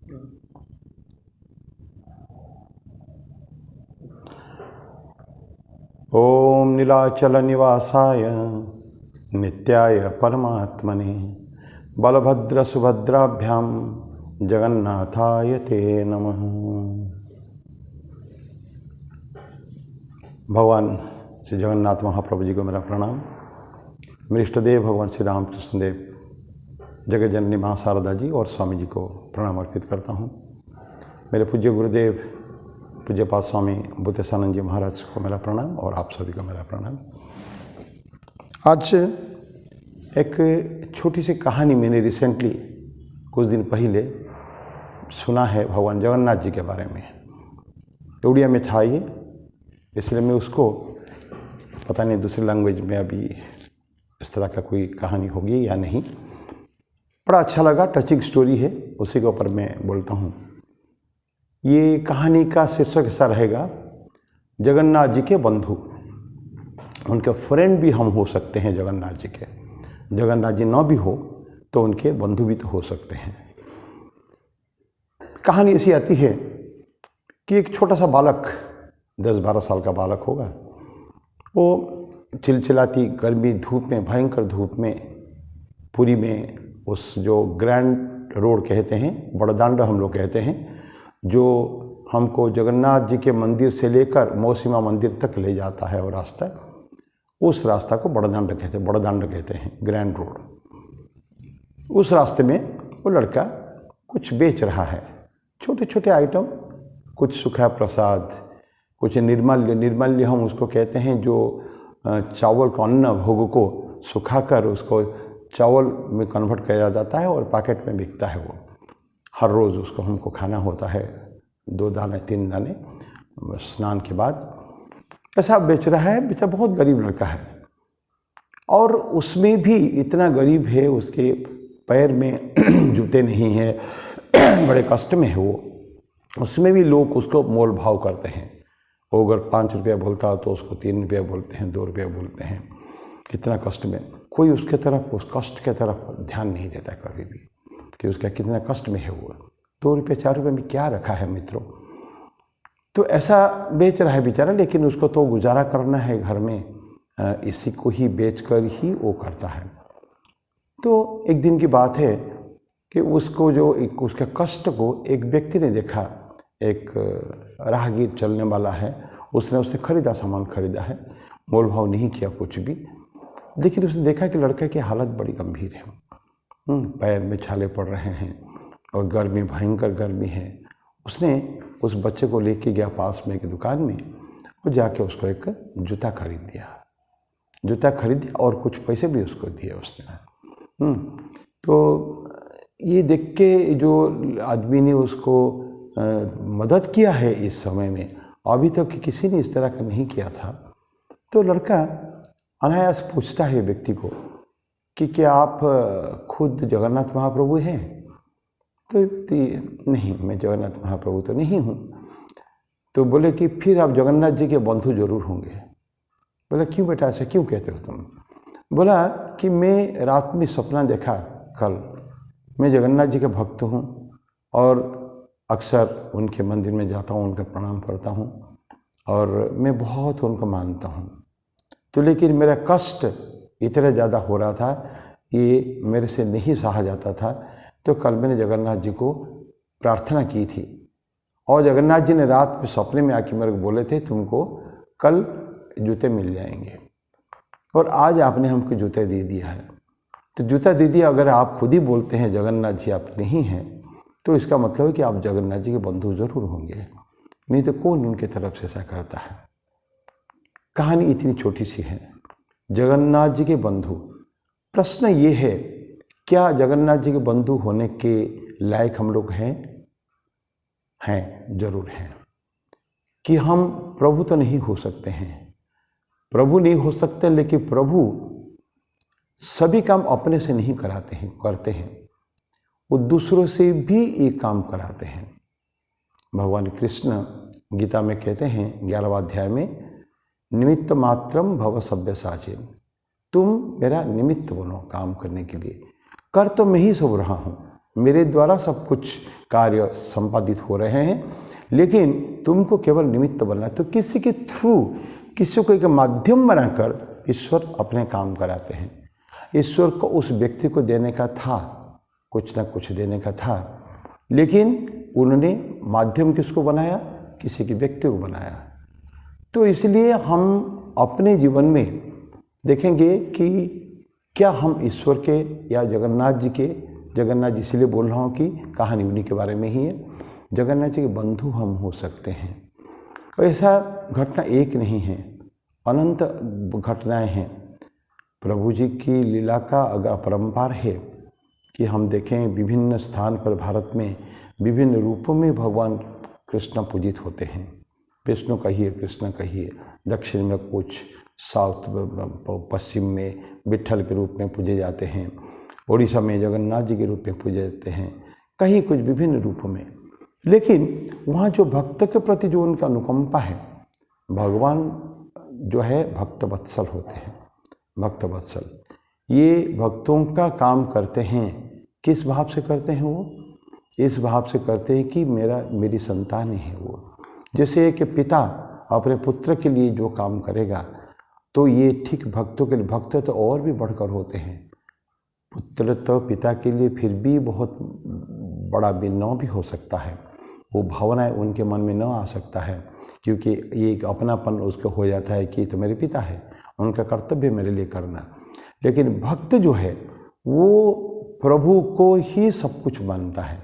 ओम नीलाचल निवासाय नित्याय परमात्मने बलभद्र सुभद्राभ्याम जगन्नाथाय ते नमः। भगवान श्री जगन्नाथ महाप्रभु जी को मेरा प्रणाम। मेरे इष्ट देव भगवान श्री रामकृष्ण देव, जगत जननी माँ शारदा जी और स्वामी जी को प्रणाम अर्पित करता हूँ। मेरे पूज्य गुरुदेव पूज्यपाद स्वामी बुद्धेशानंद जी महाराज को मेरा प्रणाम और आप सभी को मेरा प्रणाम। आज एक छोटी सी कहानी मैंने रिसेंटली कुछ दिन पहले सुना है भगवान जगन्नाथ जी के बारे में। उड़िया में था ये, इसलिए मैं उसको पता नहीं दूसरी लैंग्वेज में अभी इस तरह का कोई कहानी होगी या नहीं, बड़ा अच्छा लगा, टचिंग स्टोरी है, उसी के ऊपर मैं बोलता हूँ। ये कहानी का शीर्षक ऐसा रहेगा, जगन्नाथ जी के बंधु। उनके फ्रेंड भी हम हो सकते हैं जगन्नाथ जी के। जगन्नाथ जी न भी हो तो उनके बंधु भी तो हो सकते हैं। कहानी ऐसी आती है कि एक छोटा सा बालक, 10-12 साल का बालक होगा, वो चिलचिलाती गर्मी धूप में, भयंकर धूप में, पुरी में उस जो ग्रैंड रोड कहते हैं, बड़दांडा हम लोग कहते हैं, जो हमको जगन्नाथ जी के मंदिर से लेकर मौसीमा मंदिर तक ले जाता है, वो रास्ता, उस रास्ता को बड़दांड कहते हैं, ग्रैंड रोड। उस रास्ते में वो लड़का कुछ बेच रहा है, छोटे छोटे आइटम, कुछ सूखा प्रसाद, कुछ निर्माल्य हम उसको कहते हैं, जो चावल का अन्न भोग को सुखाकर उसको चावल में कन्वर्ट किया जाता है और पैकेट में बिकता है। वो हर रोज़ उसको हमको खाना होता है, 2 दाने 3 दाने स्नान के बाद। ऐसा बेच रहा है, बेचा बहुत गरीब लड़का है, और उसमें भी इतना गरीब है, उसके पैर में जूते नहीं हैं, बड़े कष्ट में है वो। उसमें भी लोग उसको मोल भाव करते हैं। वो अगर 5 रुपया बोलता हो तो उसको 3 रुपया बोलते हैं, 2 रुपया बोलते हैं। कितना कष्ट में, कोई उसके तरफ, उस कष्ट के तरफ ध्यान नहीं देता कभी भी कि उसका कितना कष्ट में है वो। 2 रुपये 4 रुपये में क्या रखा है मित्रों। तो ऐसा बेच रहा है बेचारा, लेकिन उसको तो गुजारा करना है घर में, इसी को ही बेचकर ही वो करता है। तो एक दिन की बात है कि उसको जो उसके कष्ट को एक व्यक्ति ने देखा, एक राहगीर चलने वाला है, उसने उससे खरीदा, सामान खरीदा है, मोल भाव नहीं किया कुछ भी, लेकिन उसने देखा कि लड़के की हालत बड़ी गंभीर है। पैर में छाले पड़ रहे हैं और गर्मी, भयंकर गर्मी है। उसने उस बच्चे को लेके गया पास में एक दुकान में, और जाके उसको एक जूता खरीद दिया और कुछ पैसे भी उसको दिए उसने। तो ये देख के जो आदमी ने उसको मदद किया है इस समय में, अभी तक तो किसी ने इस तरह का नहीं किया था। तो लड़का अनायास पूछता है व्यक्ति को कि क्या आप खुद जगन्नाथ महाप्रभु हैं? तो व्यक्ति, नहीं, मैं जगन्नाथ महाप्रभु तो नहीं हूँ। तो बोले कि फिर आप जगन्नाथ जी के बंधु जरूर होंगे। बोला क्यों बेटा, ऐसा क्यों कहते हो तुम? बोला कि मैं रात में सपना देखा कल, मैं जगन्नाथ जी के भक्त हूँ और अक्सर उनके मंदिर में जाता हूँ, उनका प्रणाम करता हूँ और मैं बहुत उनको मानता हूँ। तो लेकिन मेरा कष्ट इतना ज़्यादा हो रहा था, ये मेरे से नहीं सहा जाता था। तो कल मैंने जगन्नाथ जी को प्रार्थना की थी, और जगन्नाथ जी ने रात में सपने में आके मेरे को बोले थे तुमको कल जूते मिल जाएंगे, और आज आपने हमको जूते दे दिया है। तो जूता दे दिया, अगर आप खुद ही बोलते हैं जगन्नाथ जी आप नहीं हैं, तो इसका मतलब है कि आप जगन्नाथ जी के बंधु जरूर होंगे, नहीं तो कौन उनके तरफ से ऐसा करता है। कहानी इतनी छोटी सी है, जगन्नाथ जी के बंधु। प्रश्न ये है, क्या जगन्नाथ जी के बंधु होने के लायक हम लोग हैं? जरूर हैं। कि हम प्रभु तो नहीं हो सकते हैं, प्रभु नहीं हो सकते, लेकिन प्रभु सभी काम अपने से नहीं करते हैं, वो दूसरों से भी ये काम कराते हैं। भगवान कृष्ण गीता में कहते हैं 11वां अध्याय में, निमित्त मात्रम भव सव्यसाची, तुम मेरा निमित्त बनो काम करने के लिए। कर तो मैं ही सब रहा हूँ, मेरे द्वारा सब कुछ कार्य संपादित हो रहे हैं, लेकिन तुमको केवल निमित्त बनना है। तो किसी के थ्रू, किसी को एक माध्यम बनाकर ईश्वर अपने काम कराते हैं। ईश्वर को उस व्यक्ति को देने का था, कुछ ना कुछ देने का था, लेकिन उन्होंने माध्यम किसको बनाया? किसी के व्यक्ति को बनाया। तो इसलिए हम अपने जीवन में देखेंगे कि क्या हम ईश्वर के या जगन्नाथ जी के, जगन्नाथ जी इसलिए बोल रहा हूँ कि कहानी उन्हीं के बारे में ही है, जगन्नाथ जी के बंधु हम हो सकते हैं। ऐसा घटना एक नहीं है, अनंत घटनाएं हैं। प्रभु जी की लीला का अगर अपरंपार है कि हम देखें विभिन्न स्थान पर भारत में विभिन्न रूपों में भगवान कृष्ण पूजित होते हैं। विष्णु कहिए, कृष्ण कहिए, दक्षिण में कुछ, साउथ पश्चिम में विट्ठल के रूप में पूजे जाते हैं, उड़ीसा में जगन्नाथ जी के रूप में पूजे जाते हैं, कहीं कुछ विभिन्न रूपों में। लेकिन वहाँ जो भक्त के प्रति जो उनका अनुकंपा है, भगवान जो है भक्त वत्सल होते हैं। भक्त वत्सल ये भक्तों का काम करते हैं। किस भाव से करते हैं वो? इस भाव से करते हैं कि मेरी संतान ही है वो। जैसे कि पिता अपने पुत्र के लिए जो काम करेगा, तो ये ठीक भक्तों के लिए, भक्त तो और भी बढ़कर होते हैं। पुत्र तो पिता के लिए फिर भी बहुत बड़ा न भी हो सकता है, वो भावनाएं उनके मन में न आ सकता है, क्योंकि ये एक अपनापन उसको हो जाता है कि तो मेरे पिता है, उनका कर्तव्य मेरे लिए करना। लेकिन भक्त जो है वो प्रभु को ही सब कुछ मानता है,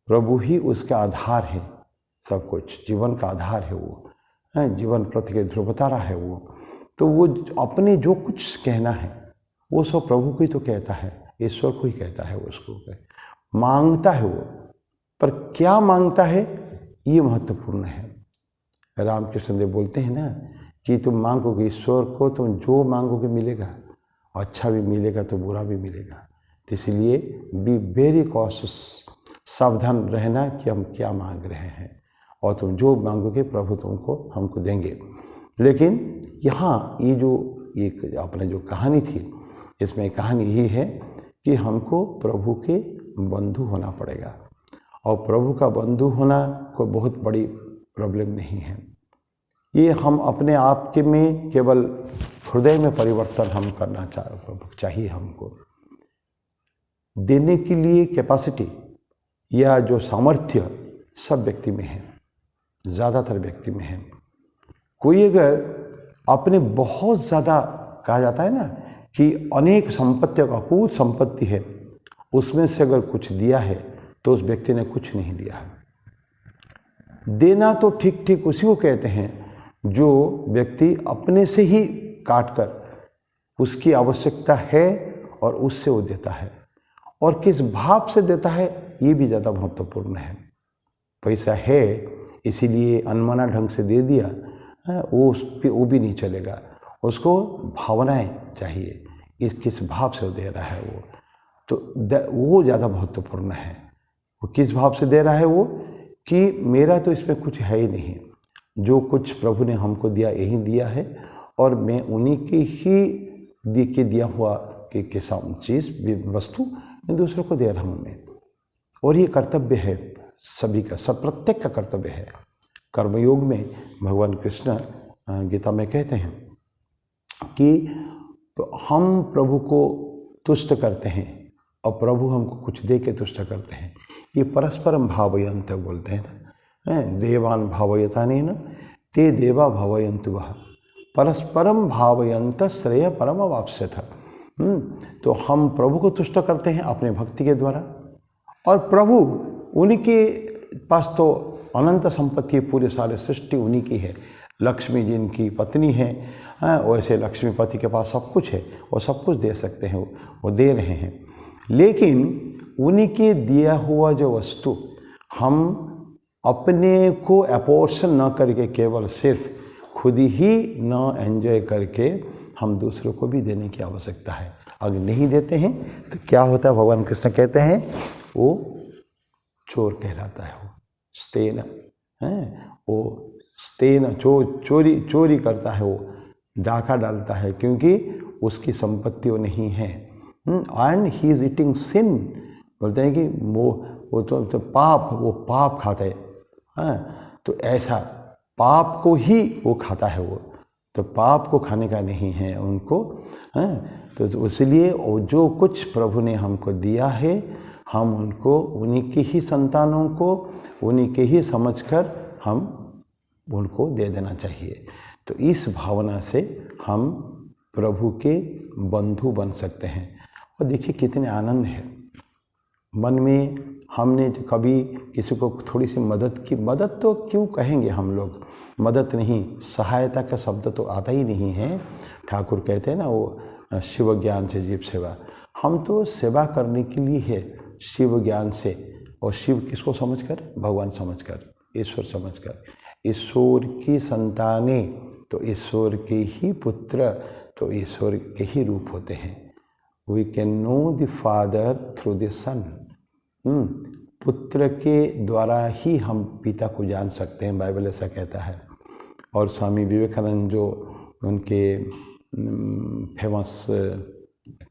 प्रभु ही उसका आधार है, सब कुछ जीवन का आधार है वो, जीवन प्रति के ध्रुवतारा है वो। तो वो अपने जो कुछ कहना है वो सब प्रभु को ही तो कहता है, ईश्वर को ही कहता है, उसको मांगता है वो। पर क्या मांगता है ये महत्वपूर्ण है। रामकृष्ण देव बोलते हैं ना कि तुम मांगोगे ईश्वर को, तुम जो मांगोगे मिलेगा, अच्छा भी मिलेगा तो बुरा भी मिलेगा। तो इसलिए बी वेरी कॉशियस, सावधान रहना कि हम क्या मांग रहे हैं, और तुम जो मांगोगे प्रभु तुमको हमको देंगे। लेकिन यहाँ ये जो एक अपने जो कहानी थी, इसमें कहानी यही है कि हमको प्रभु के बंधु होना पड़ेगा, और प्रभु का बंधु होना कोई बहुत बड़ी प्रॉब्लम नहीं है। ये हम अपने आप के में केवल हृदय में परिवर्तन हम करना चाहिए। हमको देने के लिए कैपेसिटी या जो सामर्थ्य सब व्यक्ति में है, ज़्यादातर व्यक्ति में है। कोई अगर अपने बहुत ज़्यादा, कहा जाता है ना कि अनेक संपत्तियों का अकूत संपत्ति है, उसमें से अगर कुछ दिया है तो उस व्यक्ति ने कुछ नहीं दिया है। देना तो ठीक ठीक उसी को कहते हैं जो व्यक्ति अपने से ही काट कर उसकी आवश्यकता है और उससे वो देता है, और किस भाव से देता है ये भी ज़्यादा महत्वपूर्ण है। पैसा है इसीलिए अनमना ढंग से दे दिया, वो भी नहीं चलेगा, उसको भावनाएं चाहिए, इस किस भाव से वो दे रहा है वो, तो वो ज़्यादा महत्वपूर्ण है। वो किस भाव से दे रहा है वो, कि मेरा तो इसमें कुछ है ही नहीं, जो कुछ प्रभु ने हमको दिया यही दिया है, और मैं उन्हीं की ही दिया हुआ कि चीज़ वस्तु मैं दूसरों को दे रहा हूँ मैं। और ये कर्तव्य है सभी का, सब प्रत्येक का कर्तव्य है। कर्मयोग में भगवान कृष्ण गीता में कहते हैं कि हम प्रभु को तुष्ट करते हैं और प्रभु हमको कुछ दे के तुष्ट करते हैं। ये परस्परम भावयंत बोलते हैं ना, देवान भावयता नहीं ना ते देवा भावयंत वह परस्परम भावयंत श्रेय परम वाप्स्यथ। तो हम प्रभु को तुष्ट करते हैं अपने भक्ति के द्वारा, और प्रभु उनके पास तो अनंत संपत्ति, पूरे सारे सृष्टि उन्हीं की है। लक्ष्मी जिनकी पत्नी है, वैसे लक्ष्मीपति के पास सब कुछ है, वो सब कुछ दे सकते हैं, वो दे रहे हैं। लेकिन उन्हीं के दिया हुआ जो वस्तु हम अपने को अपोर्शन न करके केवल सिर्फ खुद ही न एंजॉय करके हम दूसरों को भी देने की आवश्यकता है। अगर नहीं देते हैं तो क्या होता है, भगवान कृष्ण कहते हैं वो चोर कहलाता है, वो स्तेन है, वो स्तेन चोरी करता है, वो डाका डालता है, क्योंकि उसकी संपत्ति वो नहीं है। एंड ही इज ईटिंग सिन, बोलते हैं कि वो तो पाप, वो पाप खाता है। हाँ, तो ऐसा पाप को ही वो खाता है, वो तो पाप को खाने का नहीं है उनको। हाँ, तो इसलिए जो कुछ प्रभु ने हमको दिया है, हम उनको उन्हीं के ही संतानों को उन्हीं के ही समझकर हम उनको दे देना चाहिए। तो इस भावना से हम प्रभु के बंधु बन सकते हैं। और देखिए कितने आनंद है मन में। हमने कभी किसी को थोड़ी सी मदद की, मदद तो क्यों कहेंगे हम लोग, मदद नहीं, सहायता का शब्द तो आता ही नहीं है। ठाकुर कहते हैं ना, वो शिव ज्ञान से जीव सेवा। हम तो सेवा करने के लिए है शिव ज्ञान से। और शिव किसको समझकर? भगवान समझकर, ईश्वर समझकर। ईश्वर की संतानें तो ईश्वर के ही पुत्र, तो ईश्वर के ही रूप होते हैं। We can know the father through the son. पुत्र के द्वारा ही हम पिता को जान सकते हैं, बाइबल ऐसा कहता है। और स्वामी विवेकानंद जो उनके फेमस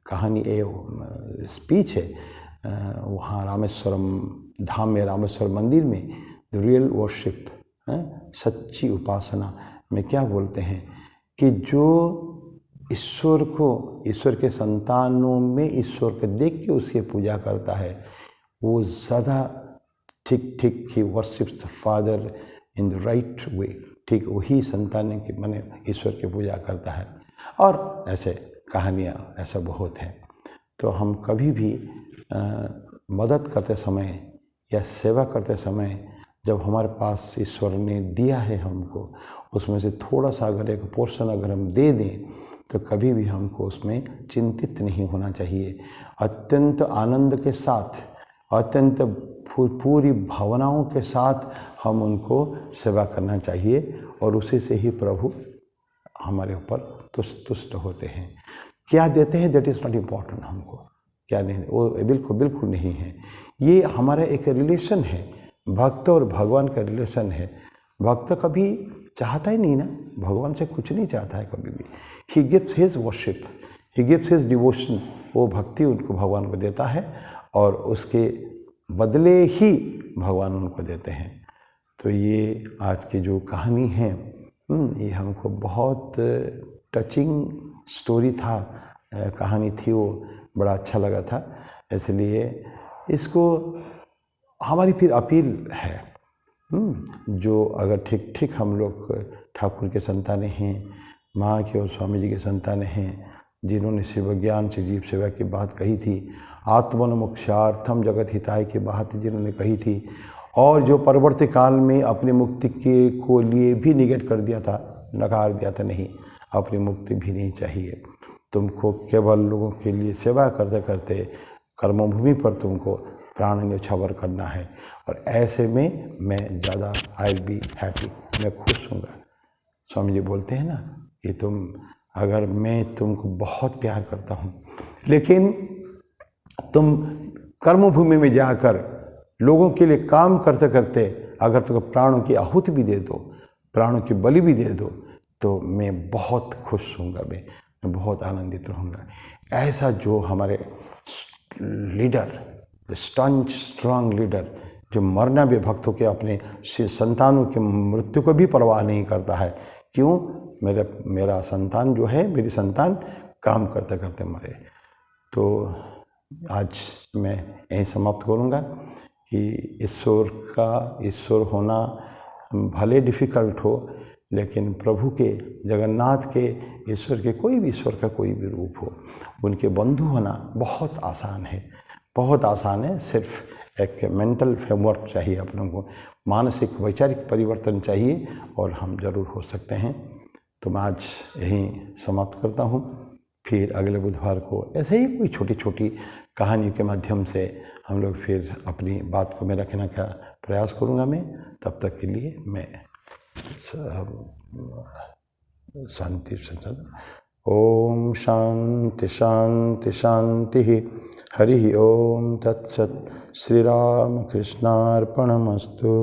कहानी स्पीच है वहाँ रामेश्वरम धाम में, रामेश्वर मंदिर में, रियल वर्शिप, सच्ची उपासना में क्या बोलते हैं कि जो ईश्वर को, ईश्वर के संतानों में ईश्वर को देख के उसकी पूजा करता है, वो ज़्यादा ठीक ही worships the father in the right way. ठीक वही संतान की माने ईश्वर की पूजा करता है। और ऐसे कहानियाँ ऐसा बहुत है। तो हम कभी भी मदद करते समय या सेवा करते समय, जब हमारे पास ईश्वर ने दिया है हमको, उसमें से थोड़ा सा अगर एक पोर्शन अगर हम दे दें, तो कभी भी हमको उसमें चिंतित नहीं होना चाहिए। अत्यंत आनंद के साथ, अत्यंत पूरी भावनाओं के साथ हम उनको सेवा करना चाहिए। और उसी से ही प्रभु हमारे ऊपर तुष्ट होते हैं। क्या देते हैं दैट इज़ नॉट इम्पॉर्टेंट हमको, क्या नहीं, वो बिल्कुल नहीं है। ये हमारा एक रिलेशन है, भक्त और भगवान का रिलेशन है। भक्त कभी चाहता ही नहीं ना, भगवान से कुछ नहीं चाहता है कभी भी। He gives his worship, he gives his devotion. वो भक्ति उनको भगवान को देता है और उसके बदले ही भगवान उनको देते हैं। तो ये आज की जो कहानी है, ये हमको बहुत टचिंग स्टोरी था, कहानी थी, वो बड़ा अच्छा लगा था। इसलिए इसको हमारी फिर अपील है, जो अगर ठीक हम लोग ठाकुर के संतानें हैं, माँ के और स्वामी जी के संतानें हैं, जिन्होंने शिव ज्ञान से जीव सेवा की बात कही थी, आत्मन मोक्षार्थम जगत हिताय की बात जिन्होंने कही थी, और जो परवर्ती काल में अपनी मुक्ति के को लिए भी निगेट कर दिया था, नकार दिया था, नहीं, अपनी मुक्ति भी नहीं चाहिए तुमको, केवल लोगों के लिए सेवा करते करते कर्मभूमि पर तुमको प्राण न्यौछावर करना है। और ऐसे में मैं ज़्यादा आई बी हैप्पी, मैं खुश हूँगा। स्वामी जी बोलते हैं ना कि अगर मैं तुमको बहुत प्यार करता हूँ, लेकिन तुम कर्मभूमि में जाकर लोगों के लिए काम करते करते अगर तुमको प्राणों की आहुति भी दे दो, प्राणों की बलि भी दे दो, तो मैं बहुत खुश हूँगा, मैं बहुत आनंदित रहूँगा। ऐसा जो हमारे लीडर, स्ट्रांग लीडर, जो मरना भी भक्तों के अपने संतानों की मृत्यु को भी परवाह नहीं करता है। क्यों? मेरा संतान जो है, मेरी संतान काम करते करते मरे। तो आज मैं यहीं समाप्त करूँगा कि ईश्वर होना भले डिफ़िकल्ट हो, लेकिन प्रभु के, जगन्नाथ के, ईश्वर के, कोई भी ईश्वर का कोई भी रूप हो, उनके बंधु होना बहुत आसान है, बहुत आसान है। सिर्फ एक मेंटल फ्रेमवर्क चाहिए अपनों को, मानसिक वैचारिक परिवर्तन चाहिए, और हम जरूर हो सकते हैं। तो मैं आज यहीं समाप्त करता हूँ। फिर अगले बुधवार को ऐसे ही कोई छोटी छोटी कहानी के माध्यम से हम लोग फिर अपनी बात को मैं रखने का प्रयास करूँगा। मैं तब तक के लिए मैं शांति से। ओम शांति शांति शांति। हरि ओम तत्सत्। श्री राम कृष्णार्पणमस्तु।